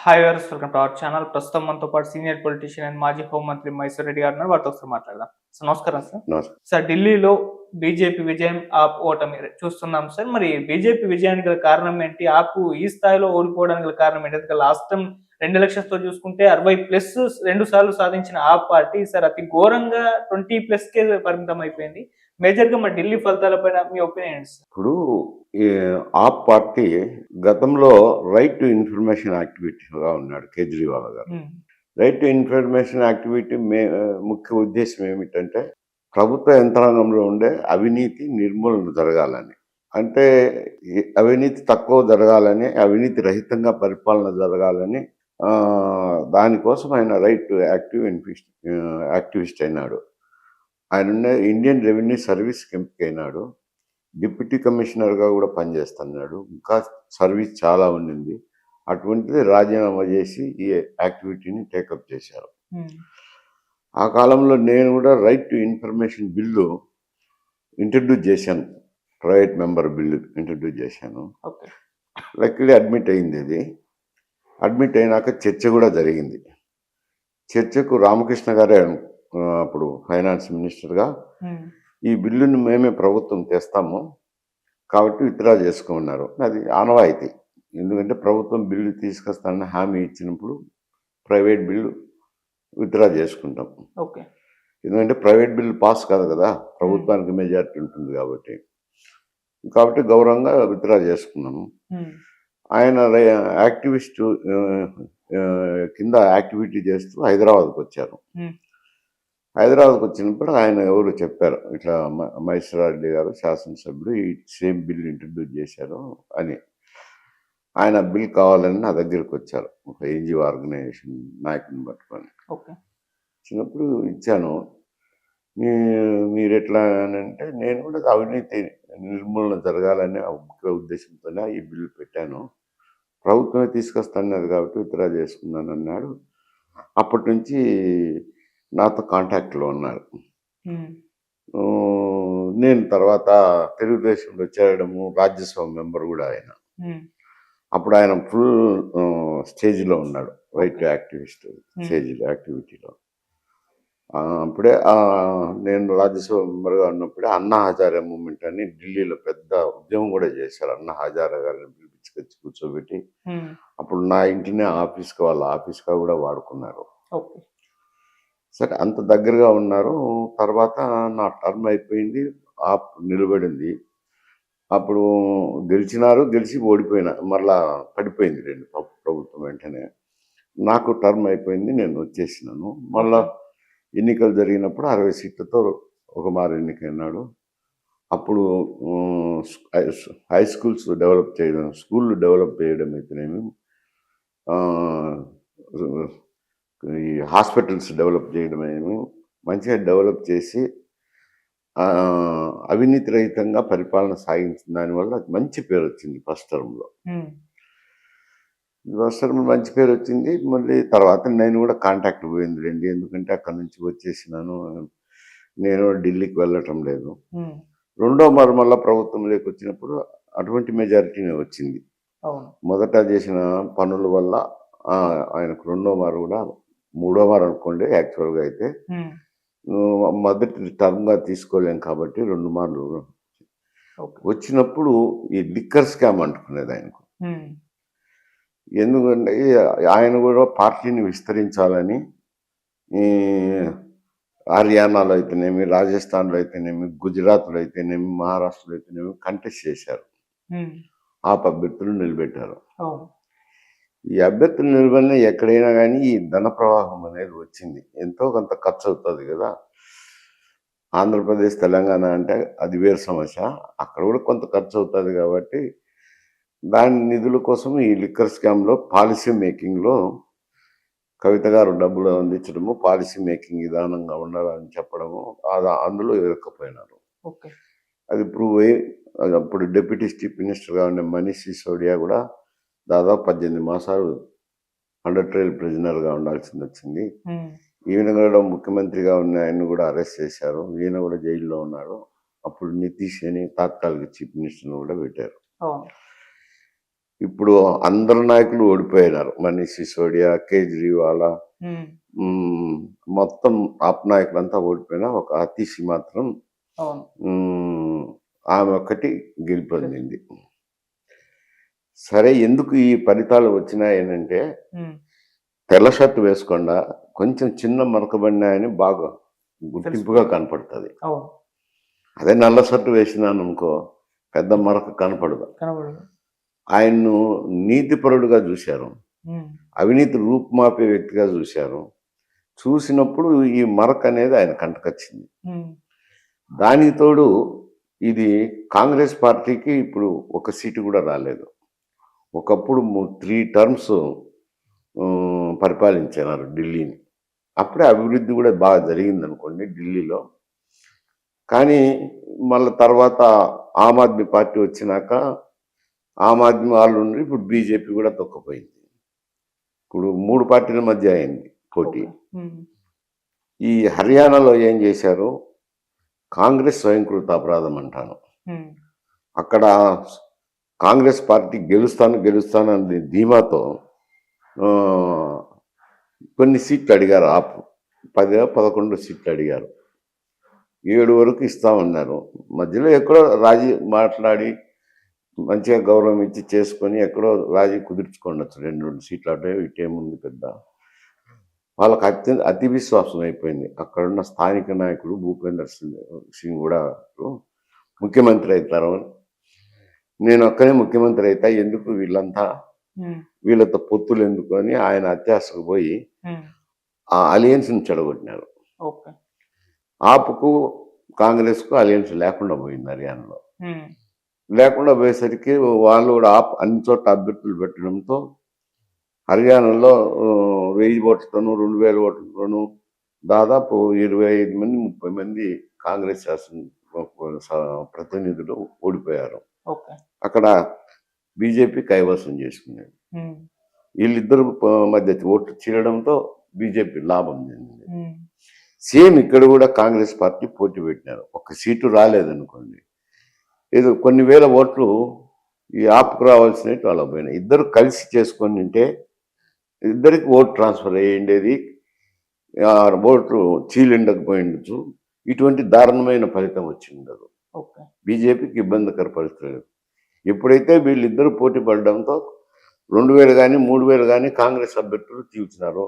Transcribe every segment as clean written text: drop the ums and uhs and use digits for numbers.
Hi viewers, welcome to our channel. ప్రస్తుతం మనతో పాటు సీనియర్ పొలిటీషియన్ అండ్ మాజీ హోంమంత్రి మైసూర్ రెడ్డి గారు ఉన్నారు. వారితో ఒకసారి మాట్లాడదాం. సార్ నమస్కారం సార్. నమస్కారం. సార్, ఢిల్లీలో బీజేపీ విజయం, ఆప్ ఓటమి చూస్తున్నాం సార్. మరి బీజేపీ విజయానికి గల కారణం ఏంటి? ఆప్ ఈ స్థాయిలో ఓడిపోవడానికి గల కారణం ఏంటి? ఎందుకంటే లాస్ట్ టైం 2 ఎలక్షన్స్ తో చూసుకుంటే 60+ 2 సార్లు సాధించిన ఆప్ పార్టీ సార్ అతి ఘోరంగా 20+కే పరిమితం అయిపోయింది. మేజర్ గా మన ఢిల్లీ ఫలితాలపైన మీ ఒపీనియన్ ఏంటి సార్? ఇప్పుడు ఈ ఆప్ పార్టీ గతంలో రైట్ టు ఇన్ఫర్మేషన్ యాక్టివిటీగా ఉన్నాడు కేజ్రీవాల్ గారు. రైట్ టు ఇన్ఫర్మేషన్ యాక్టివిటీ ముఖ్య ఉద్దేశం ఏమిటంటే ప్రభుత్వ యంత్రాంగంలో ఉండే అవినీతి నిర్మూలన జరగాలని, అంటే అవినీతి తక్కువ జరగాలని, అవినీతి రహితంగా పరిపాలన జరగాలని, దానికోసం ఆయన రైట్ టు యాక్టివిస్ట్ అయినాడు. ఆయన ఇండియన్ రెవెన్యూ సర్వీస్కి ఎంపికైనాడు. డిప్యూటీ కమిషనర్గా కూడా పనిచేస్తున్నాడు. ఇంకా సర్వీస్ చాలా ఉండింది. అటువంటిది రాజీనామా చేసి ఈ యాక్టివిటీని టేకప్ చేశారు. ఆ కాలంలో నేను కూడా right to information bill introduce చేశాను. ప్రైవేట్ మెంబర్ బిల్లు ఇంట్రడ్యూస్ చేశాను. లక్కీలీ అడ్మిట్ అయింది. ఇది అడ్మిట్ అయినాక చర్చ కూడా జరిగింది. చర్చకు రామకృష్ణ గారే అప్పుడు ఫైనాన్స్ మినిస్టర్గా ఈ బిల్లును మేమే ప్రభుత్వం తెస్తాము కాబట్టి విత్డ్రా చేసుకోమన్నారు. అది ఆనవాయితీ. ఎందుకంటే ప్రభుత్వం బిల్లు తీసుకొస్తానని హామీ ఇచ్చినప్పుడు ప్రైవేట్ బిల్లు విత్డ్రా చేసుకుంటాం. ఎందుకంటే ప్రైవేట్ బిల్లు పాస్ కాదు కదా, ప్రభుత్వానికి మెజారిటీ ఉంటుంది కాబట్టి గౌరవంగా విత్డ్రా చేసుకున్నాము. ఆయన యాక్టివిస్టు కింద యాక్టివిటీ చేస్తూ హైదరాబాద్కి వచ్చారు. హైదరాబాద్కి వచ్చినప్పుడు ఆయన ఎవరు చెప్పారు, ఇట్లా మైసూర్ రెడ్డి గారు శాసనసభ్యుడు ఈ సేమ్ బిల్ ఇంట్రడ్యూస్ చేశారు అని. ఆయన బిల్ కావాలని నా దగ్గరికి వచ్చారు, ఒక ఎన్జిఓ ఆర్గనైజేషన్ నాయకుని పట్టుకొని. చిన్నప్పుడు ఇచ్చాను. మీరు ఎట్లా అని అంటే, నేను కూడా అవినీతి నిర్మూలన జరగాలనే ముఖ్య ఉద్దేశంతోనే ఈ బిల్లు పెట్టాను, ప్రభుత్వమే తీసుకొస్తానది కాబట్టి విత్డ్రా చేసుకున్నాను అన్నాడు. అప్పటి నుంచి నాతో కాంటాక్ట్లో ఉన్నారు. నేను తర్వాత తెలుగుదేశంలో చేరడము, రాజ్యసభ మెంబర్ కూడా ఆయన. అప్పుడు ఆయన ఫుల్ స్టేజ్లో ఉన్నాడు, రైట్ యాక్టివిస్ట్ స్టేజ్లో యాక్టివిటీలో. అప్పుడే నేను రాజ్యసభ మెంబర్గా ఉన్నప్పుడే అన్నా హజారే మూమెంట్ అని ఢిల్లీలో పెద్ద ఉద్యమం కూడా చేశారు. అన్నా హజారే గారిని పిలిపించుకొచ్చి కూర్చోబెట్టి అప్పుడు నా ఇంటినే ఆఫీస్గా వాళ్ళ ఆఫీస్గా కూడా వాడుకున్నారు. సరే, అంత దగ్గరగా ఉన్నారు. తర్వాత నా టర్మ్ అయిపోయింది, ఆప్ నిలబడింది. అప్పుడు గెలిచి ఓడిపోయినా, మళ్ళా పడిపోయింది ప్రభుత్వం. వెంటనే నాకు టర్మ్ అయిపోయింది, నేను వచ్చేసినాను. మళ్ళా ఎన్నికలు జరిగినప్పుడు 60 సీట్లతో ఒక మారు ఎన్నికైనాడు. అప్పుడు హై స్కూల్స్ డెవలప్ చేయడం, స్కూళ్ళు డెవలప్ చేయడం అయితేనేమి, ఈ హాస్పిటల్స్ డెవలప్ చేయడం ఏమి మంచిగా డెవలప్ చేసి అవినీతి రహితంగా పరిపాలన సాగించిన దానివల్ల మంచి పేరు వచ్చింది. ఫస్ట్ టర్మ్లో మంచి పేరు వచ్చింది. మళ్ళీ తర్వాత నేను కూడా కాంటాక్ట్ పోయింది రండి, ఎందుకంటే అక్కడి నుంచి వచ్చేసినాను, నేను ఢిల్లీకి వెళ్ళటం లేదు. రెండో మారు మళ్ళీ ప్రభుత్వంలోకి వచ్చినప్పుడు అటువంటి మెజారిటీనే వచ్చింది. మొదట చేసిన పనుల వల్ల ఆయనకు రెండో మారు కూడా, మూడో మారు అనుకోండి యాక్చువల్గా అయితే, మొదటి టర్మ్గా తీసుకోలేం కాబట్టి 2 మార్లు వచ్చినప్పుడు ఈ లిక్కర్ స్కామ్ అంటుకునేది ఆయనకు. ఎందుకంటే ఆయన కూడా పార్టీని విస్తరించాలని ఈ హర్యానాలో అయితేనేమి, రాజస్థాన్లో అయితేనేమి, గుజరాత్లో అయితేనేమి, మహారాష్ట్రలో అయితేనేమి కంటెస్ట్ చేశారు. ఆప్ అభ్యర్థులు నిలబెట్టారు. ఈ అభ్యర్థులు నిలబడిన ఎక్కడైనా కానీ ఈ ధన ప్రవాహం అనేది వచ్చింది. ఎంతో కొంత ఖర్చు అవుతుంది కదా. ఆంధ్రప్రదేశ్, తెలంగాణ అంటే అది వేరు సమస్య, అక్కడ కూడా కొంత ఖర్చు అవుతుంది కాబట్టి దాని నిధుల కోసం ఈ లిక్కర్ స్కామ్లో పాలసీ మేకింగ్లో కవిత గారు డబ్బులు అందించడము, పాలసీ మేకింగ్ విధానంగా ఉండాలని చెప్పడము, అందులో ఇరుక్కపోయినారు. అది ప్రూవ్ అయ్యి అప్పుడు డిప్యూటీ చీఫ్ మినిస్టర్గా ఉండే మనీష్ సిసోడియా కూడా దాదాపు 18 మాసాలు అండర్ ట్రయల్ ప్రిజనర్గా ఉండాల్సింది వచ్చింది. ఈయన కూడా ముఖ్యమంత్రిగా ఉన్న ఆయన్ని కూడా అరెస్ట్ చేశారు. ఈయన కూడా జైల్లో ఉన్నాడు. అప్పుడు నితీష్ అని తాత్కాలిక చీఫ్ మినిస్టర్ని కూడా పెట్టారు. ఇప్పుడు అందరు నాయకులు ఓడిపోయినారు. మనీష్ సిసోడియా, కేజ్రీవాలా, ఉమ్, మొత్తం ఆప్ నాయకులంతా ఓడిపోయినా ఒక అతిశి మాత్రం అవును. ఆమె ఒక్కటి గెలుపొందింది. సరే, ఎందుకు ఈ ఫలితాలు వచ్చినాయనంటే ఉమ్, తెల్ల షర్ట్ వేసుకుండా కొంచెం చిన్న మరకబడినాయని బాగా గుర్తింపుగా కనపడుతుంది. అవును, అదే నల్ల షర్ట్ వేసినాను అనుకో, పెద్ద మరక కనపడదు. కనబడదు. ఆయన్ను నీతిపరుడుగా చూశారు, ఉమ్, అవినీతి రూపుమాపే వ్యక్తిగా చూశారు. చూసినప్పుడు ఈ మరక అనేది ఆయన కంటకొచ్చింది. ఉమ్, దానికి తోడు ఇది కాంగ్రెస్ పార్టీకి ఇప్పుడు ఒక సీటు కూడా రాలేదు. ఒకప్పుడు 3 టర్మ్స్ పరిపాలించారు ఢిల్లీని. అప్పుడే అభివృద్ధి కూడా బాగా జరిగింది అనుకోండి ఢిల్లీలో. కానీ మళ్ళీ తర్వాత ఆమ్ ఆద్మీ పార్టీ వచ్చినాక ఆమ్ ఆద్మీ వాళ్ళు ఉండి ఇప్పుడు బీజేపీ కూడా తొక్కపోయింది. ఇప్పుడు 3 పార్టీల మధ్య అయింది పోటీ. ఉమ్, ఈ హర్యానాలో ఏం చేశారు, కాంగ్రెస్ స్వయంకృత అపరాధం అంటాను. ఉమ్, అక్కడ కాంగ్రెస్ పార్టీ గెలుస్తాను అనే ధీమాతో కొన్ని సీట్లు అడిగారు. 10-11 సీట్లు అడిగారు. 7 వరకు ఇస్తామన్నారు. మధ్యలో ఎక్కడో రాజీ మాట్లాడి మంచిగా గౌరవం ఇచ్చి చేసుకొని ఎక్కడో రాజీ కుదుర్చుకోండొచ్చు. 2 సీట్లు అటే ఇటేముంది పెద్ద. వాళ్ళకి అతి విశ్వాసం అయిపోయింది. అక్కడున్న స్థానిక నాయకుడు భూపేందర్ సింగ్ కూడా ముఖ్యమంత్రి అవుతారు, నేను ఒక్కనే ముఖ్యమంత్రి అవుతా, ఎందుకు వీళ్ళంతా వీళ్ళతో పొత్తులు ఎందుకు అని ఆయన అత్యాశకు పోయి ఆ అలయన్స్ని చెడగొట్టినారు. ఆప్కు కాంగ్రెస్కు అలయన్స్ లేకుండా పోయింది హర్యానాలో. లేకుండా పోయేసరికి వాళ్ళు కూడా అన్ని చోట్ల అభ్యర్థులు పెట్టడంతో హర్యానాలో 1000 ఓట్లతోనూ 2000 ఓట్లతోనూ దాదాపు 25 మంది 30 మంది కాంగ్రెస్ ప్రతినిధులు ఓడిపోయారు. అక్కడ బీజేపీ కైవసం చేసుకునేది. వీళ్ళిద్దరు మధ్య ఓట్లు చీలడంతో బీజేపీ లాభం చెందింది. సేమ్ ఇక్కడ కూడా కాంగ్రెస్ పార్టీ పోటీ పెట్టినారు. 1 సీటు రాలేదనుకోండి, ఏదో కొన్ని వేల ఓట్లు ఈ ఆప్కు రావాల్సినవి వాళ్ళ పోయినాయి. ఇద్దరు కలిసి చేసుకొని ఉంటే ఇద్దరికి ఓటు ట్రాన్స్ఫర్ అయ్యేది, ఓట్లు చీలిండకపోయిండొచ్చు. ఇటువంటి దారుణమైన ఫలితం వచ్చి ఉండదు. బీజేపీకి ఇబ్బందికర పరిస్థితులు. ఎప్పుడైతే వీళ్ళిద్దరూ పోటీ పడడంతో 2000 కానీ 3000 కానీ కాంగ్రెస్ అభ్యర్థులు తీర్చినారు,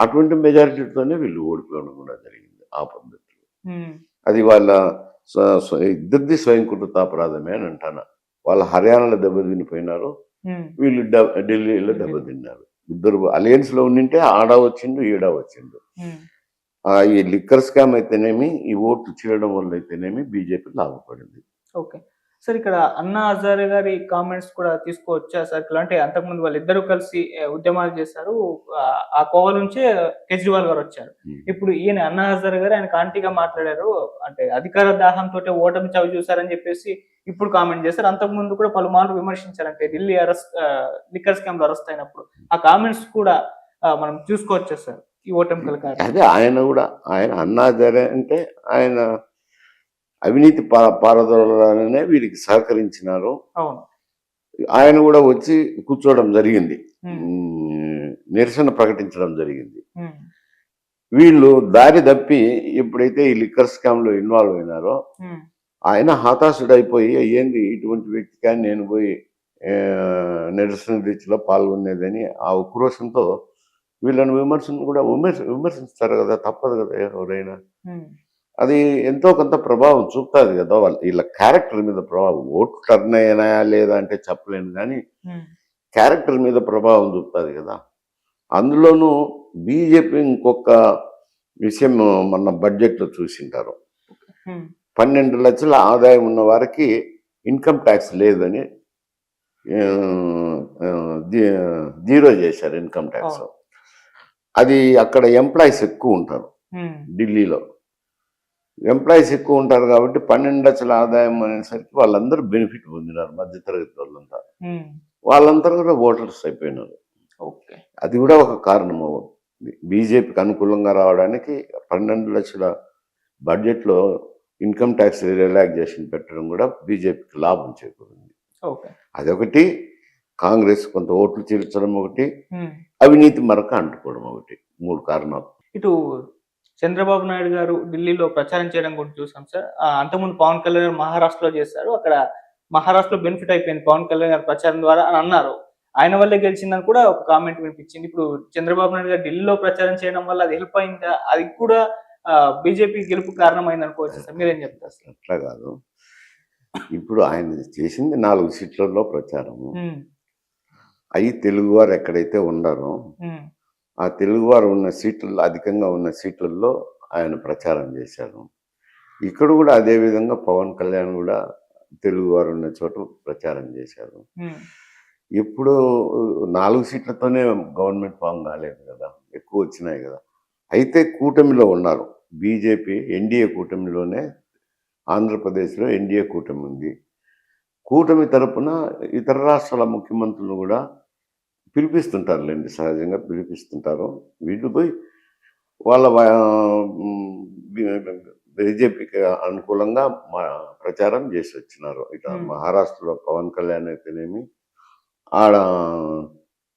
అటువంటి మెజారిటీతోనే వీళ్ళు ఓడిపోవడం కూడా జరిగింది ఆ అభ్యర్థులు. అది వాళ్ళ ఇద్దరిది స్వయంకృత అపరాధమే అని అంటాను. వాళ్ళు హర్యానాలో దెబ్బతినిపోయినారు, వీళ్ళు ఢిల్లీలో దెబ్బతిన్నారు. ఇద్దరు అలయన్స్ లో ఉండింటే ఆడ వచ్చిండు, ఈడ వచ్చిండు. ఈ లిక్కర్ స్కామ్ అయితేనేమి, ఈ ఓట్లు చీలడం వల్ల అయితేనేమి బీజేపీ లాభపడింది. ఓకే సార్, ఇక్కడ అన్నా హజారే గారి కామెంట్స్ కూడా తీసుకోవచ్చా సార్? అంటే అంతకుముందు వాళ్ళిద్దరూ కలిసి ఉద్యమాలు చేశారు, ఆ కోవ నుంచే కేజ్రీవాల్ గారు వచ్చారు. ఇప్పుడు ఈయన అన్నా హజారే గారు ఆయన కాంటిగా మాట్లాడారు, అంటే అధికార దాహంతో ఓటమి చవి చూశారని చెప్పేసి ఇప్పుడు కామెంట్ చేశారు. అంతకుముందు కూడా పలుమార్లు విమర్శించారు, అంటే ఢిల్లీ లిక్కర్ స్కామ్ లో అరెస్ట్ అయినప్పుడు. ఆ కామెంట్స్ కూడా మనం చూసుకోవచ్చా సార్ ఈ ఓటమి కల కారణం? అదే ఆయన అన్నా హజారే అంటే ఆయన అవినీతి పారదోలనే వీరికి సహకరించినారు. ఆయన కూడా వచ్చి కూర్చోవడం జరిగింది, నిరసన ప్రకటించడం జరిగింది. వీళ్ళు దారి తప్పి ఎప్పుడైతే ఈ లిక్కర్ స్కామ్ లో ఇన్వాల్వ్ అయినారో ఆయన హతాశుడైపోయి, ఏంది ఇటువంటి వ్యక్తి కానీ నేను పోయి నిరసన రీతిలో పాల్గొనేదని ఆ ఉక్రోషంతో వీళ్ళని విమర్శిస్తారు కదా, తప్పదు కదా ఎవరైనా. అది ఎంతో కొంత ప్రభావం చూపుతుంది కదా వీళ్ళ క్యారెక్టర్ మీద ప్రభావం. ఓట్లు టర్న్ అయినాయా లేదా అంటే చెప్పలేను, కానీ క్యారెక్టర్ మీద ప్రభావం చూపుతుంది కదా. అందులోనూ బీజేపీ ఇంకొక విషయం మన బడ్జెట్లో చూసింటారు, 12 లక్షల ఆదాయం ఉన్న వారికి ఇన్కమ్ ట్యాక్స్ లేదని జీరో చేశారు ఇన్కమ్ ట్యాక్స్. అది అక్కడ ఎంప్లాయీస్ ఎక్కువ ఉంటారు, ఢిల్లీలో ఎంప్లాయీస్ ఎక్కువ ఉంటారు కాబట్టి 12 లక్షల ఆదాయం అనేసరికి వాళ్ళందరూ బెనిఫిట్ పొందినారు. మధ్యతరగతి వాళ్ళంతా, వాళ్ళందరూ కూడా ఓటర్స్ అయిపోయినారు. అది కూడా ఒక కారణము బీజేపీకి అనుకూలంగా రావడానికి. 12 లక్షల బడ్జెట్లో ఇన్కమ్ ట్యాక్స్ రిలాక్సేషన్ పెట్టడం కూడా బీజేపీకి లాభం చేకూరింది. అదొకటి. కాంగ్రెస్ కొంత ఓట్లు చేర్చడం ఒకటి, ఉమ్. అవినీతి మరక అంటుకోవడం ఒకటి, 3 కారణాలు. ఇటు చంద్రబాబు నాయుడు గారు ఢిల్లీలో ప్రచారం చేయడం కూడా చూసాం సార్. అంతకుముందు పవన్ కళ్యాణ్ గారు మహారాష్ట్రలో చేశారు. అక్కడ మహారాష్ట్రలో బెనిఫిట్ అయిపోయింది పవన్ కళ్యాణ్ గారి ప్రచారం ద్వారా అని అన్నారు. ఆయన వల్లే గెలిచిందని కూడా ఒక కామెంట్ వినిపించింది. ఇప్పుడు చంద్రబాబు నాయుడు గారు ఢిల్లీలో ప్రచారం చేయడం వల్ల అది హెల్ప్ అయిందా? అది కూడా బీజేపీ గెలుపు కారణమైంది అనుకోవచ్చు సార్. మీరేం చెప్తారు సార్? అట్లా కాదు. ఇప్పుడు ఆయన చేసింది 4 సీట్లలో ప్రచారము. ఉమ్, అవి తెలుగువారు ఎక్కడైతే ఉన్నారో ఉమ్, ఆ తెలుగువారు ఉన్న సీట్లలో, అధికంగా ఉన్న సీట్లలో ఆయన ప్రచారం చేశారు. ఇక్కడ కూడా అదే విధంగా పవన్ కళ్యాణ్ కూడా తెలుగువారు ఉన్న చోట ప్రచారం చేశారు. ఉమ్, ఇప్పుడు 4 సీట్లతోనే గవర్నమెంట్ ఫామ్ కాలేదు కదా, ఎక్కువ వచ్చినాయి కదా. అయితే కూటమిలో ఉన్నారు. బీజేపీ ఎన్డీఏ కూటమిలోనే, ఆంధ్రప్రదేశ్లో ఎన్డీఏ కూటమి ఉంది. కూటమి తరపున ఇతర రాష్ట్రాల ముఖ్యమంత్రులు కూడా పిలిపిస్తుంటారులేండి, సహజంగా పిలిపిస్తుంటారు. వీళ్ళు పోయి వాళ్ళ బీజేపీకి అనుకూలంగా ప్రచారం చేసి వచ్చినారు. ఇక మహారాష్ట్రలో పవన్ కళ్యాణ్ అయితేనేమి, ఆడ